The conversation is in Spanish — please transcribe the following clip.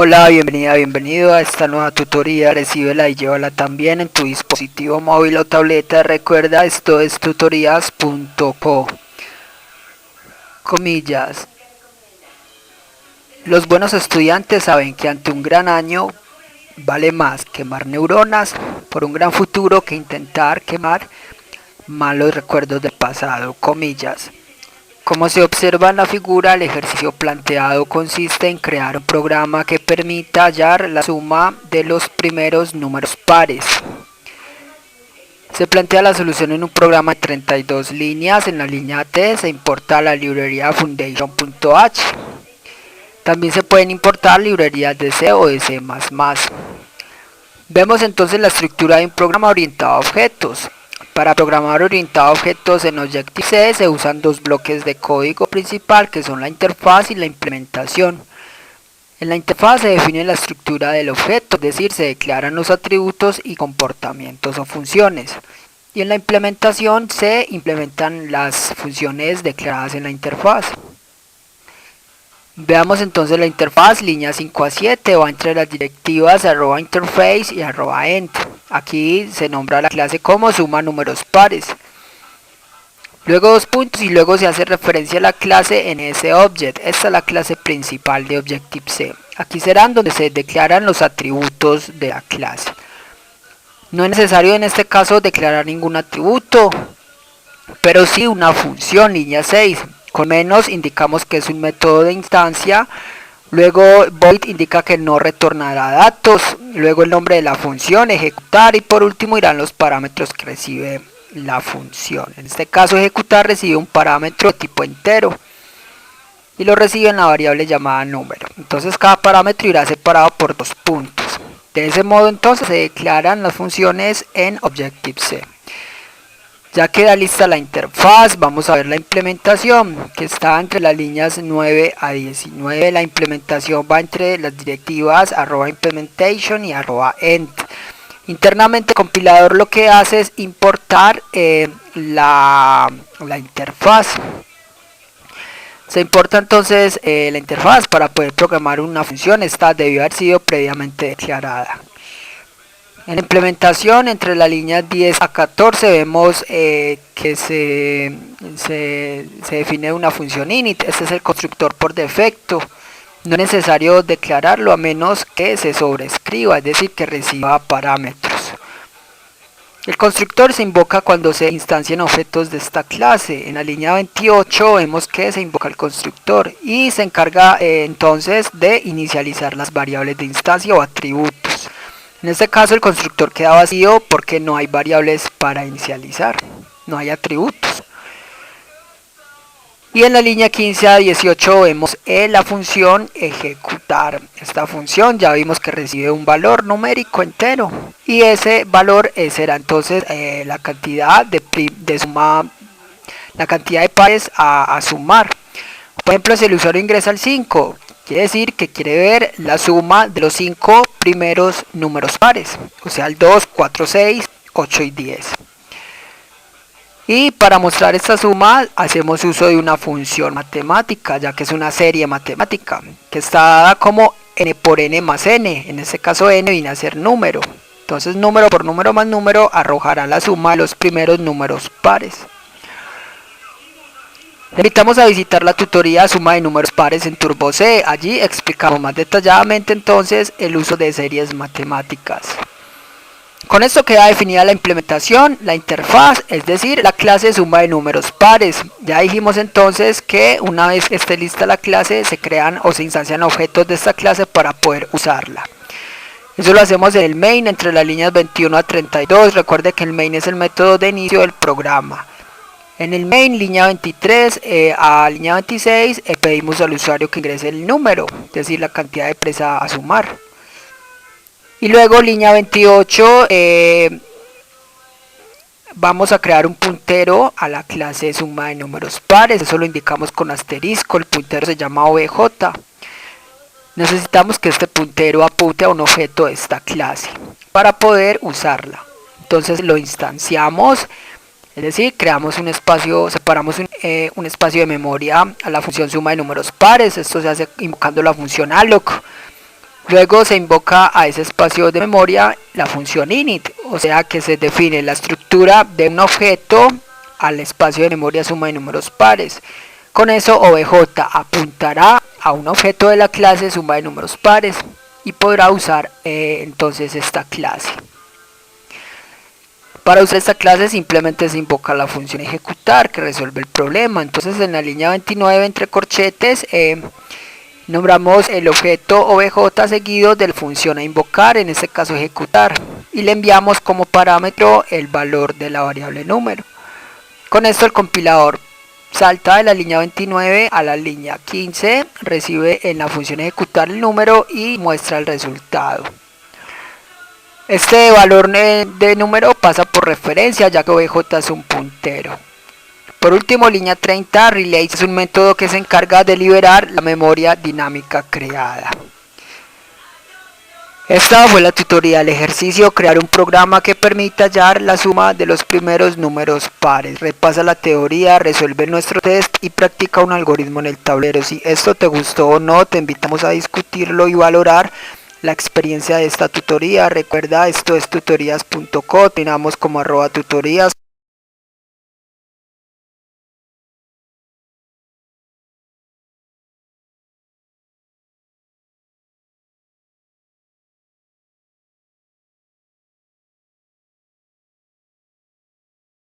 Hola, bienvenido a esta nueva tutoría. Recíbela y llévala también en tu dispositivo móvil o tableta. Recuerda, esto es tutorías.co. Comillas. Los buenos estudiantes saben que ante un gran año vale más quemar neuronas por un gran futuro que intentar quemar malos recuerdos del pasado. Comillas. Como se observa en la figura, el ejercicio planteado consiste en crear un programa que permita hallar la suma de los primeros números pares. Se plantea la solución en un programa de 32 líneas. En la línea T se importa la librería foundation.h. También se pueden importar librerías de C o de C++. Vemos entonces la estructura de un programa orientado a objetos. Para programar orientado a objetos en Objective-C se usan dos bloques de código principal que son la interfaz y la implementación. En la interfaz se define la estructura del objeto, es decir, se declaran los atributos y comportamientos o funciones. Y en la implementación se implementan las funciones declaradas en la interfaz. Veamos entonces la interfaz, línea 5 a 7, va entre las directivas @interface y @end. Aquí se nombra la clase como suma números pares. Luego dos puntos y luego se hace referencia a la clase NSObject. Esta es la clase principal de Objective-C. Aquí serán donde se declaran los atributos de la clase. No es necesario en este caso declarar ningún atributo, pero sí una función, línea 6. Con menos indicamos que es un método de instancia, luego void indica que no retornará datos, luego el nombre de la función, ejecutar y por último irán los parámetros que recibe la función. En este caso ejecutar recibe un parámetro de tipo entero y lo recibe en la variable llamada número. Entonces cada parámetro irá separado por dos puntos. De ese modo entonces se declaran las funciones en Objective-C. Ya queda lista la interfaz, vamos a ver la implementación que está entre las líneas 9 a 19. La implementación va entre las directivas @implementation y @end. Internamente el compilador lo que hace es importar la interfaz. Se importa entonces la interfaz para poder programar una función. Esta debió haber sido previamente declarada. En la implementación entre las líneas 10 a 14 vemos que se define una función init. Este es el constructor por defecto. No es necesario declararlo a menos que se sobrescriba, es decir, que reciba parámetros. El constructor se invoca cuando se instancian objetos de esta clase. En la línea 28 vemos que se invoca el constructor y se encarga entonces de inicializar las variables de instancia o atributos. En este caso el constructor queda vacío porque no hay variables para inicializar, no hay atributos. Y en la línea 15 a 18 vemos la función ejecutar. Esta función ya vimos que recibe un valor numérico entero y ese valor será entonces la cantidad de suma, la cantidad de pares a sumar. Por ejemplo, si el usuario ingresa al 5, quiere decir que quiere ver la suma de los 5 primeros números pares, o sea el 2, 4, 6, 8 y 10. Y para mostrar esta suma hacemos uso de una función matemática, ya que es una serie matemática, que está dada como n por n más n. En este caso n viene a ser número. Entonces número por número más número arrojará la suma de los primeros números pares. Le invitamos a visitar la tutoría Suma de números pares en Turbo-C. Allí explicamos más detalladamente entonces el uso de series matemáticas. Con esto queda definida la implementación, la interfaz, es decir, la clase suma de números pares. Ya dijimos entonces que una vez esté lista la clase, se crean o se instancian objetos de esta clase para poder usarla. Eso lo hacemos en el main entre las líneas 21 a 32. Recuerde que el main es el método de inicio del programa. En el main, línea 23 a línea 26, pedimos al usuario que ingrese el número, es decir, la cantidad de presa a sumar. Y luego, línea 28, vamos a crear un puntero a la clase suma de números pares. Eso lo indicamos con asterisco, el puntero se llama obj. Necesitamos que este puntero apunte a un objeto de esta clase para poder usarla. Entonces lo instanciamos. Es decir, creamos un espacio, separamos un espacio de memoria a la función suma de números pares. Esto se hace invocando la función alloc. Luego se invoca a ese espacio de memoria la función init, o sea que se define la estructura de un objeto al espacio de memoria suma de números pares. Con eso obj apuntará a un objeto de la clase suma de números pares y podrá usar entonces esta clase. Para usar esta clase simplemente se invoca la función ejecutar que resuelve el problema. Entonces en la línea 29 entre corchetes nombramos el objeto obj seguido de la función a invocar, en este caso ejecutar, y le enviamos como parámetro el valor de la variable número. Con esto el compilador salta de la línea 29 a la línea 15, recibe en la función ejecutar el número y muestra el resultado. Este valor de número pasa por referencia ya que obj es un puntero. Por último, línea 30, relay es un método que se encarga de liberar la memoria dinámica creada. Esta fue la tutorial ejercicio, crear un programa que permita hallar la suma de los primeros números pares. Repasa la teoría, resuelve nuestro test y practica un algoritmo en el tablero. Si esto te gustó o no, te invitamos a discutirlo y valorar la experiencia de esta tutoría. Recuerda, esto es tutorías.co, tenemos como @tutorías.